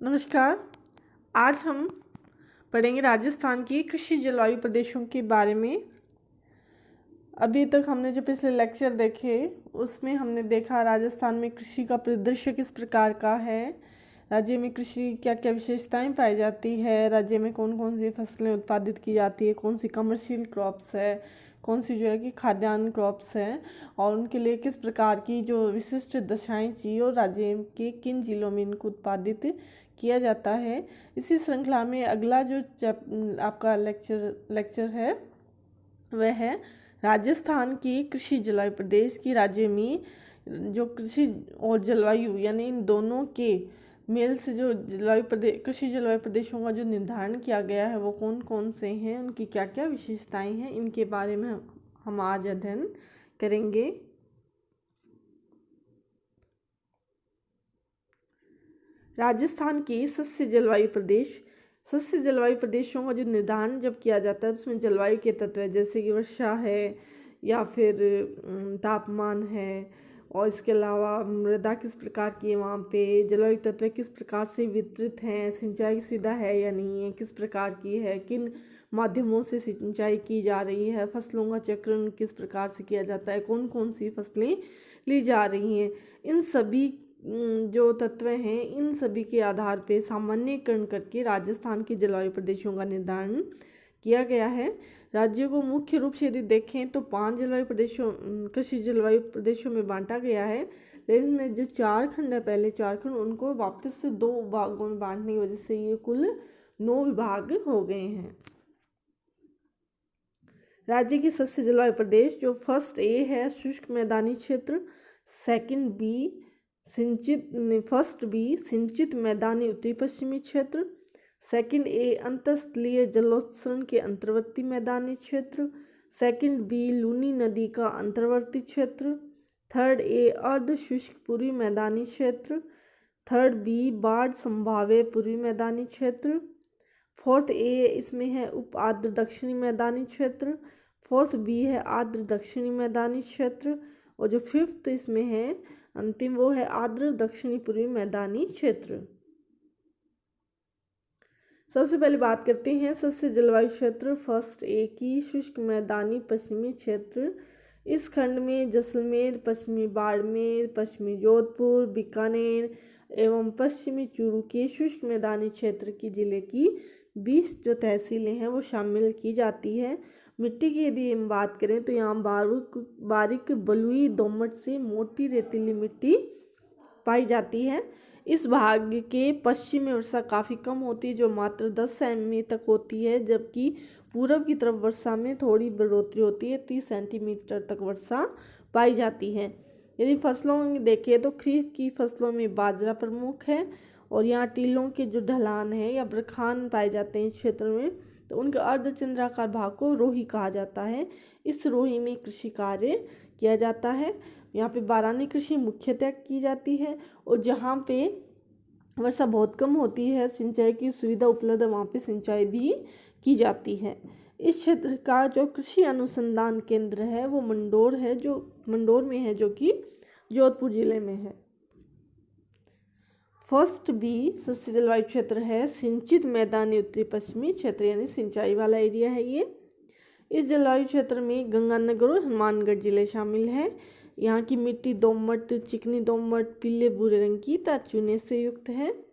नमस्कार। आज हम पढ़ेंगे राजस्थान की कृषि जलवायु प्रदेशों के बारे में। अभी तक हमने जो पिछले लेक्चर देखे उसमें हमने देखा राजस्थान में कृषि का परिदृश्य किस प्रकार का है, राज्य में कृषि क्या क्या विशेषताएं पाई जाती है, राज्य में कौन कौन सी फसलें उत्पादित की जाती है, कौन सी कमर्शियल क्रॉप्स है, कौन सी जो है कि खाद्यान्न क्रॉप्स हैं और उनके लिए किस प्रकार की जो विशिष्ट दशाएं चाहिए और राज्य के किन जिलों में इनको उत्पादित किया जाता है। इसी श्रृंखला में अगला जो आपका लेक्चर है वह है राजस्थान की कृषि जलवायु प्रदेश की। राज्य में जो कृषि और जलवायु यानी इन दोनों के मेल से जो कृषि जलवायु प्रदेशों का जो निर्धारण किया गया है वो कौन कौन से हैं, उनकी क्या क्या विशेषताएं हैं, इनके बारे में हम आज अध्ययन करेंगे। राजस्थान के सस्य जलवायु प्रदेशों का जो निर्धारण जब किया जाता है तो उसमें जलवायु के तत्व है, जैसे कि वर्षा है या फिर तापमान है, और इसके अलावा मृदा किस प्रकार की है, वहाँ पे जलवायु तत्व किस प्रकार से वितरित हैं, सिंचाई की सुविधा है या नहीं है, किस प्रकार की है, किन माध्यमों से सिंचाई की जा रही है, फसलों का चक्रण किस प्रकार से किया जाता है, कौन कौन सी फसलें ली जा रही हैं, इन सभी जो तत्व हैं इन सभी के आधार पे सामान्यीकरण करके राजस्थान के जलवायु प्रदेशों का निर्धारण किया गया है। राज्यों को मुख्य रूप से यदि देखें तो 5 कृषि जलवायु प्रदेशों में बांटा गया है, लेकिन में जो 4 खंड है, पहले 4 खंड उनको वापस से 2 भागों में बांटने की वजह से ये कुल 9 विभाग हो गए हैं। राज्य की सस्य जलवायु प्रदेश जो फर्स्ट ए है शुष्क मैदानी क्षेत्र, सेकंड बी सिंचित मैदानी उत्तरी पश्चिमी क्षेत्र, सेकंड ए अंतस्थलीय जलोत्सर्ग के अंतर्वर्ती मैदानी क्षेत्र, सेकंड बी लूनी नदी का अंतर्वर्ती क्षेत्र, थर्ड ए अर्ध शुष्क पूर्वी मैदानी क्षेत्र, थर्ड बी बाढ़ संभाव्य पूर्वी मैदानी क्षेत्र, फोर्थ ए इसमें है उप आर्द्र दक्षिणी मैदानी क्षेत्र, फोर्थ बी है आर्द्र दक्षिणी मैदानी क्षेत्र, और जो फिफ्थ इसमें है अंतिम वो है आर्द्र दक्षिणी पूर्वी मैदानी क्षेत्र। सबसे पहले बात करते हैं सस्य जलवायु क्षेत्र फर्स्ट ए की शुष्क मैदानी पश्चिमी क्षेत्र। इस खंड में जैसलमेर, पश्चिमी बाड़मेर, पश्चिमी जोधपुर, बीकानेर एवं पश्चिमी चूरू के शुष्क मैदानी क्षेत्र की जिले की 20 जो तहसीलें हैं वो शामिल की जाती है। मिट्टी की यदि हम बात करें तो यहाँ बारीक बलुई दोमट से मोटी रेतीली मिट्टी पाई जाती है। इस भाग के पश्चिम में वर्षा काफ़ी कम होती है जो मात्र 10 सेमी तक होती है, जबकि पूरब की तरफ वर्षा में थोड़ी बढ़ोतरी होती है, 30 सेंटीमीटर तक वर्षा पाई जाती है। यदि फसलों में देखें तो खरीफ की फसलों में बाजरा प्रमुख है, और यहाँ टीलों के जो ढलान है या बरखान पाए जाते हैं इस क्षेत्र में, तो उनके अर्धचंद्राकार भाग को रोही कहा जाता है। इस रोही में कृषि कार्य किया जाता है। यहाँ पे बारानी कृषि मुख्यतः की जाती है, और जहाँ पे वर्षा बहुत कम होती है, सिंचाई की सुविधा उपलब्ध है, वहाँ पे सिंचाई भी की जाती है। इस क्षेत्र का जो कृषि अनुसंधान केंद्र है वो मंडोर में है, जो कि जोधपुर जिले में है। फर्स्ट बी सस्य जलवायु क्षेत्र है सिंचित मैदानी उत्तरी पश्चिमी क्षेत्र, यानी सिंचाई वाला एरिया है ये। इस जलवायु क्षेत्र में गंगानगर और हनुमानगढ़ जिले शामिल हैं। यहाँ की मिट्टी दोमट, चिकनी दोमट, पीले भूरे रंग की तथा चूने से युक्त है।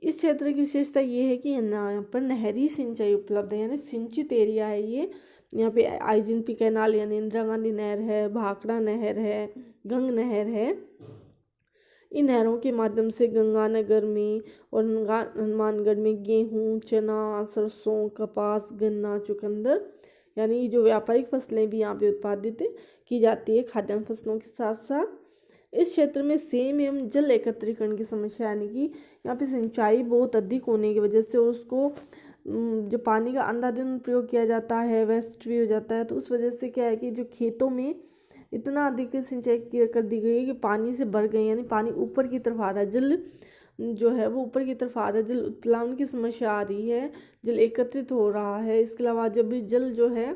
इस क्षेत्र की विशेषता ये है कि यहाँ पर नहरी सिंचाई उपलब्ध है, यानी सिंचित एरिया है ये। यहाँ पे आईजीएनपी कैनाल यानी इंदिरा गांधी नहर है, भाखड़ा नहर है, गंग नहर है। इन नहरों के माध्यम से गंगानगर में और हनुमानगढ़ में गेहूँ, चना, सरसों, कपास, गन्ना, चुकंदर यानी जो व्यापारिक फसलें भी यहाँ पे उत्पादित की जाती है खाद्यान्न फसलों के साथ साथ। इस क्षेत्र में सेम एवं जल एकत्रीकरण की समस्या, यानी कि यहाँ पे सिंचाई बहुत अधिक होने की वजह से उसको जो पानी का अंधाधुंध प्रयोग किया जाता है वेस्ट भी हो जाता है, तो उस वजह से क्या है कि जो खेतों में इतना अधिक सिंचाई कर दी गई है कि पानी से भर गई, यानी पानी ऊपर की तरफ आ रहा है, जल जो है वो ऊपर की तरफ आ रहा है, जल उत्प्लावन की समस्या आ रही है, जल एकत्रित हो रहा है। इसके अलावा जब भी जल जो है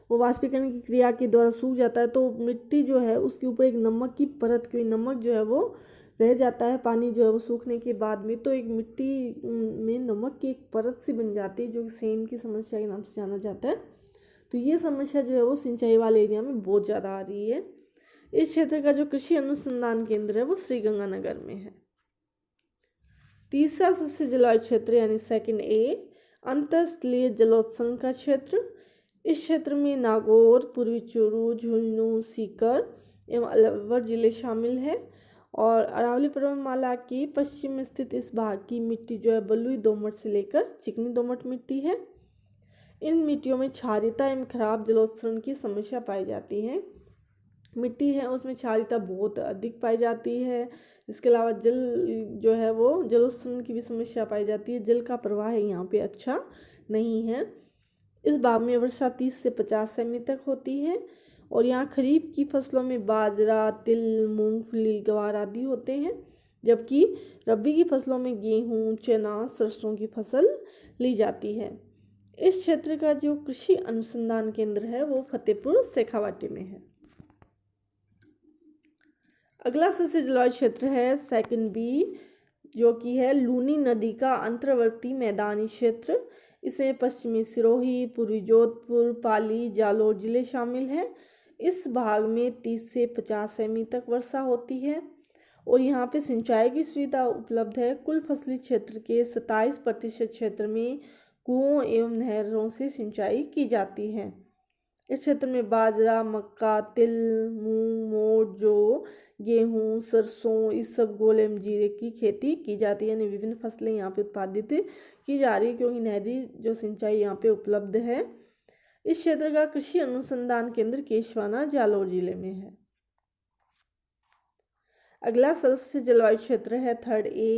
वो वाष्पीकरण की क्रिया के द्वारा सूख जाता है तो मिट्टी जो है उसके ऊपर एक नमक की परत, क्योंकि नमक जो है वो रह जाता है पानी जो है वो सूखने के बाद में, तो एक मिट्टी में नमक की एक परत सी बन जाती है, जो कि सेम की समस्या के नाम से जाना जाता है। तो ये समस्या जो है वो सिंचाई वाले एरिया में बहुत ज़्यादा आ रही है। इस क्षेत्र का जो कृषि अनुसंधान केंद्र है वो श्रीगंगानगर में है। तीसरा सस्य जलवायु क्षेत्र यानी सेकंड ए, अंतःस्थलीय जलोत्सर्ग का क्षेत्र। इस क्षेत्र में नागौर, पूर्वी चूरू, झुंझुनू, सीकर एवं अलवर जिले शामिल हैं। और अरावली पर्वतमाला की पश्चिम में स्थित इस भाग की मिट्टी जो है बलुई दोमट से लेकर चिकनी दोमट मिट्टी है। इन मिट्टियों में क्षारीयता एवं खराब जलोत्सर्ग की समस्या पाई जाती है। मिट्टी है उसमें क्षारीयता बहुत अधिक पाई जाती है। इसके अलावा जल जो है वो जलोत्सर्ग की भी समस्या पाई जाती है। जल का प्रवाह यहाँ पे अच्छा नहीं है। इस भाग में वर्षा 30 से 50 सेमी तक होती है। और यहाँ खरीफ की फसलों में बाजरा, तिल, मूंगफली, ग्वार आदि होते हैं, जबकि रबी की फसलों में गेहूँ, चना, सरसों की फसल ली जाती है। इस क्षेत्र का जो कृषि अनुसंधान केंद्र है वो फतेहपुर शेखावाटी में है। अगला सस्य जलवायु क्षेत्र है सेकंड बी, जो कि है लूनी नदी का अंतर्वर्ती मैदानी क्षेत्र। इसमें पश्चिमी सिरोही, पूर्वी जोधपुर, पाली, जालोर जिले शामिल हैं। इस भाग में 30 से 50 सेमी तक वर्षा होती है और यहाँ पे सिंचाई की सुविधा उपलब्ध है। कुल फसली क्षेत्र के 27% क्षेत्र में कुओं एवं नहरों से सिंचाई की जाती है। इस क्षेत्र में बाजरा, मक्का, तिल, मूंग, मोठ, जौ, गेहूँ, सरसों, इस सब गोल एवं जीरे की खेती की जाती है। यानी विभिन्न फसलें यहाँ पे उत्पादित की जा रही है, क्योंकि नहरी जो सिंचाई यहाँ पे उपलब्ध है। इस क्षेत्र का कृषि अनुसंधान केंद्र केशवाना जालोर जिले में है। अगला सस्य जलवायु क्षेत्र है थर्ड ए,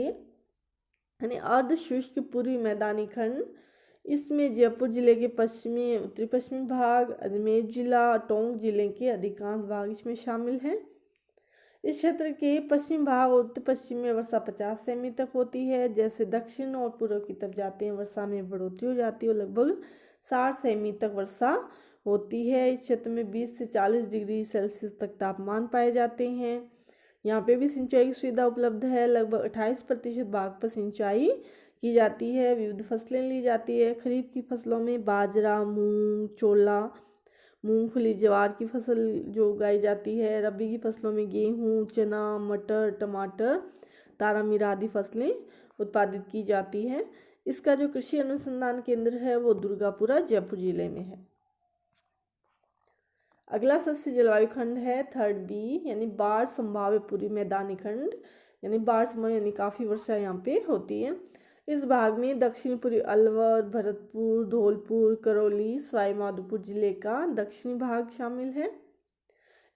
यानी अर्ध शुष्क पूर्वी मैदानी खंड। इसमें जयपुर जिले के पश्चिमी, उत्तरी पश्चिमी भाग, अजमेर जिला, टोंक जिले के अधिकांश भाग इसमें शामिल हैं। इस क्षेत्र के पश्चिम भाग और उत्तर पश्चिम में वर्षा 50 सेमी तक होती है। जैसे दक्षिण और पूर्व की तरफ जाते हैं वर्षा में बढ़ोतरी हो जाती है और लगभग 60 सेमी तक वर्षा होती है। इस क्षेत्र में 20 से 40 डिग्री सेल्सियस तक तापमान पाए जाते हैं। यहाँ पे भी सिंचाई की सुविधा उपलब्ध है। लगभग 28% भाग पर सिंचाई की जाती है। विविध फसलें ली जाती है। खरीफ की फसलों में बाजरा, मूंग, छोला, मूंगफली, ज्वार की फसल जो उगाई जाती है। रबी की फसलों में गेहूँ, चना, मटर, टमाटर, तारामीरा आदि फसलें उत्पादित की जाती है। इसका जो कृषि अनुसंधान केंद्र है वो दुर्गापुरा जयपुर जिले में है। अगला सस्य जलवायु खंड है थर्ड बी, यानी बाढ़ संभाव्य पूर्वी मैदानी खंड। यानी बाढ़ समय यानी काफ़ी वर्षा यहाँ पे होती है। इस भाग में दक्षिण पूर्वी अलवर, भरतपुर, धौलपुर, करौली, सवाई माधोपुर जिले का दक्षिणी भाग शामिल है।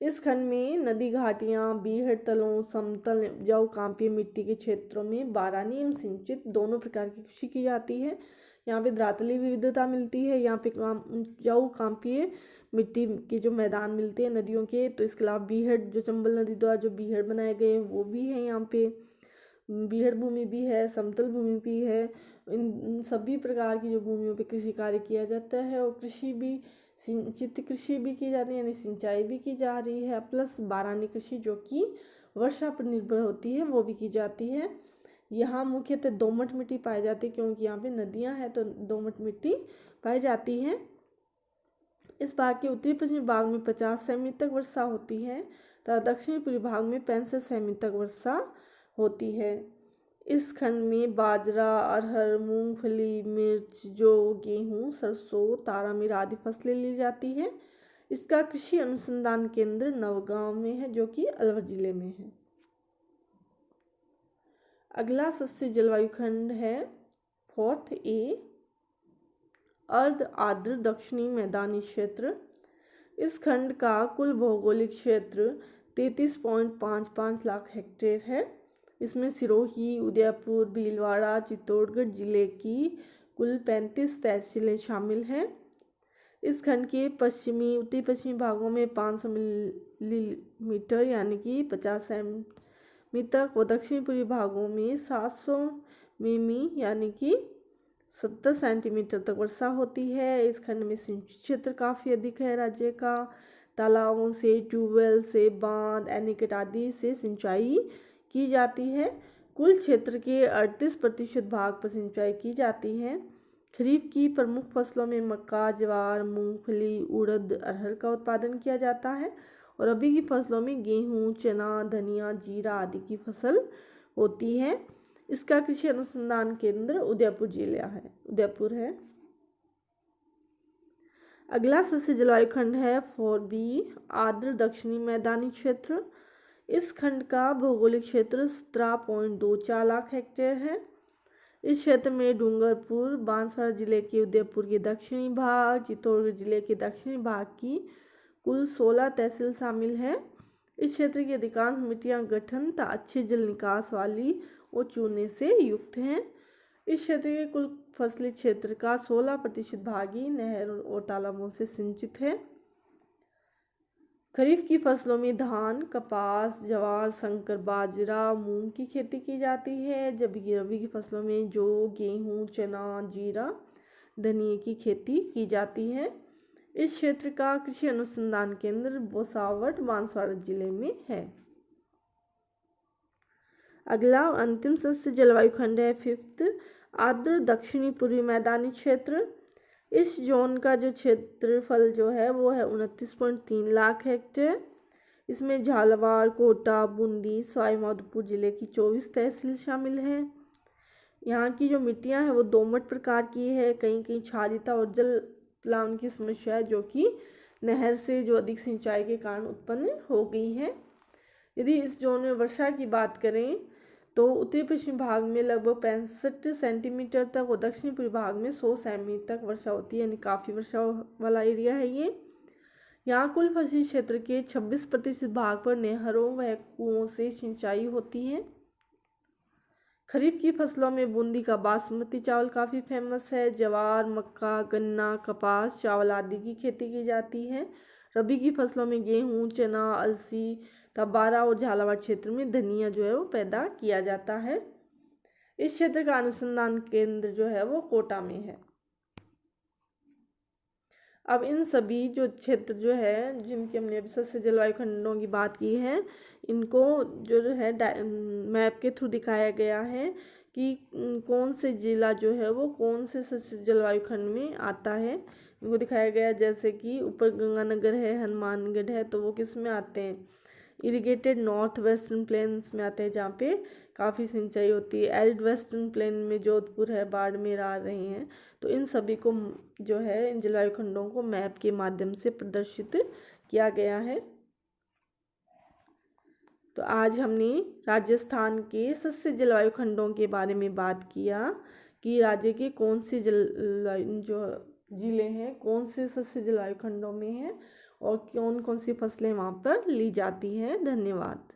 इस खंड में नदी घाटियाँ, बीहड़ तलों, समतल उपजाऊ कांपीय मिट्टी के क्षेत्रों में बारानी एवं सिंचित दोनों प्रकार की कृषि की जाती है। यहाँ पे धरातली विविधता मिलती है। यहाँ पे उपजाऊ कांपीय मिट्टी के जो मैदान मिलते हैं नदियों के, तो इसके अलावा बीहड़, जो चंबल नदी द्वारा जो बीहड़ बनाए गए हैं वो भी है। यहाँ पे बीहड़ भूमि भी है, समतल भूमि भी है। इन सभी प्रकार की जो भूमियों पे कृषि कार्य किया जाता है और कृषि भी, सिंचित कृषि भी की जाती है, यानी सिंचाई भी की जा रही है, प्लस बारानी कृषि जो कि वर्षा पर निर्भर होती है वो भी की जाती है। यहाँ मुख्यतः दोमट मिट्टी पाई जाती है, क्योंकि यहाँ पे नदियाँ हैं तो दोमट मिट्टी पाई जाती है। इस भाग के उत्तरी पश्चिमी भाग में 50 सेमी तक वर्षा होती है तथा दक्षिणी पूर्वी भाग में 65 सेमी तक वर्षा होती है। इस खंड में बाजरा, अरहर, मूंगफली, मिर्च, जौ, गेहूँ, सरसों, तारामीरा आदि फसलें ली जाती है। इसका कृषि अनुसंधान केंद्र नवगांव में है, जो कि अलवर जिले में है। अगला सस्य जलवायु खंड है फोर्थ ए, अर्ध आर्द्र दक्षिणी मैदानी क्षेत्र। इस खंड का कुल भौगोलिक क्षेत्र 33.55 लाख हेक्टेयर है। इसमें सिरोही, उदयपुर, भीलवाड़ा, चित्तौड़गढ़ जिले की कुल 35 तहसीलें शामिल हैं। इस खंड के पश्चिमी, उत्तरी पश्चिमी भागों में 500 मिलीमीटर यानी कि 50 सेमी तक व दक्षिण पूर्वी भागों में 700 मिमी यानी कि 70 सेंटीमीटर तक वर्षा होती है। इस खंड में सिंचाई क्षेत्र काफ़ी अधिक है। राज्य का तालाबों से, ट्यूबवेल से, बांध, एनीकट आदि से सिंचाई की जाती है। कुल क्षेत्र के 38% भाग पर सिंचाई की जाती है। खरीफ की प्रमुख फसलों में मक्का, ज्वार, मूंगफली, उड़द, अरहर का उत्पादन किया जाता है और रबी की फसलों में गेहूं, चना, धनिया, जीरा आदि की फसल होती है। इसका कृषि अनुसंधान केंद्र उदयपुर है। अगला सस्य जलवायु खंड है 4B, आर्द्र दक्षिणी मैदानी क्षेत्र। इस खंड का भौगोलिक क्षेत्र 17.24 लाख हेक्टेयर है। इस क्षेत्र में डूंगरपुर, बांसवाड़ा जिले के उदयपुर के दक्षिणी भाग, चित्तौड़गढ़ जिले के दक्षिणी भाग की कुल 16 तहसील शामिल है। इस क्षेत्र की अधिकांश मिट्टियां गठन तथा अच्छे जल निकास वाली और चूने से युक्त हैं। इस क्षेत्र के कुल फसली क्षेत्र का 16% भाग ही नहर और तालाबों से सिंचित है। खरीफ की फसलों में धान, कपास, ज्वार, संकर, बाजरा, मूंग की खेती की जाती है, जबकि रबी की फसलों में जौ, गेहूं, चना, जीरा, धनिया की खेती की जाती है। इस क्षेत्र का कृषि अनुसंधान केंद्र भुसावल, बांसवाड़ा जिले में है। अगला अंतिम सस्य जलवायु खंड है 5th, आर्द्र दक्षिणी पूर्वी मैदानी क्षेत्र। इस जोन का जो क्षेत्रफल जो है वो है 29.3 लाख हेक्टेयर। इसमें झालावाड़, कोटा, बूंदी, सवाई माधोपुर जिले की 24 तहसील शामिल हैं। यहाँ की जो मिट्टियाँ हैं वो दोमट प्रकार की है, कहीं कहीं क्षारीयता और जल प्लावन की समस्या है जो कि नहर से जो अधिक सिंचाई के कारण उत्पन्न हो गई है। यदि इस जोन में वर्षा की बात करें तो उत्तरी पश्चिमी भाग में लगभग 65 सेंटीमीटर तक और दक्षिणी पूर्वी भाग में 100 सेमी तक वर्षा होती है, यानी काफ़ी वर्षा वाला एरिया है ये। यहाँ कुल फसली क्षेत्र के 26% भाग पर नहरों व कुओं से सिंचाई होती है। खरीफ की फसलों में बूंदी का बासमती चावल काफ़ी फेमस है। ज्वार, मक्का, गन्ना, कपास, चावल आदि की खेती की जाती है। रबी की फसलों में गेहूं, चना, अलसी, तबारा और झालावाड़ क्षेत्र में धनिया जो है वो पैदा किया जाता है। इस क्षेत्र का अनुसंधान केंद्र जो है वो कोटा में है। अब इन सभी जो क्षेत्र जो है जिनकी हमने अभी सस्य जलवायु खंडों की बात की है, इनको जो है मैप के थ्रू दिखाया गया है कि कौन से जिला जो है वो कौन से सस्य जलवायु खंड में आता है। इनको दिखाया गया जैसे कि ऊपर गंगानगर है, हनुमानगढ़ है, तो वो किस में आते हैं, इरिगेटेड नॉर्थ वेस्टर्न प्लेन्स में आते हैं जहाँ पे काफ़ी सिंचाई होती है। एरिड वेस्टर्न प्लेन में जोधपुर है, बाड़मेर आ रहे हैं। तो इन सभी को जो है इन जलवायु खंडों को मैप के माध्यम से प्रदर्शित किया गया है। तो आज हमने राजस्थान के सस्य जलवायु खंडों के बारे में बात किया कि राज्य के कौन से जो जिले हैं कौन से सस्य जलवायु खंडों में हैं और कौन कौन सी फसलें वहाँ पर ली जाती हैं। धन्यवाद।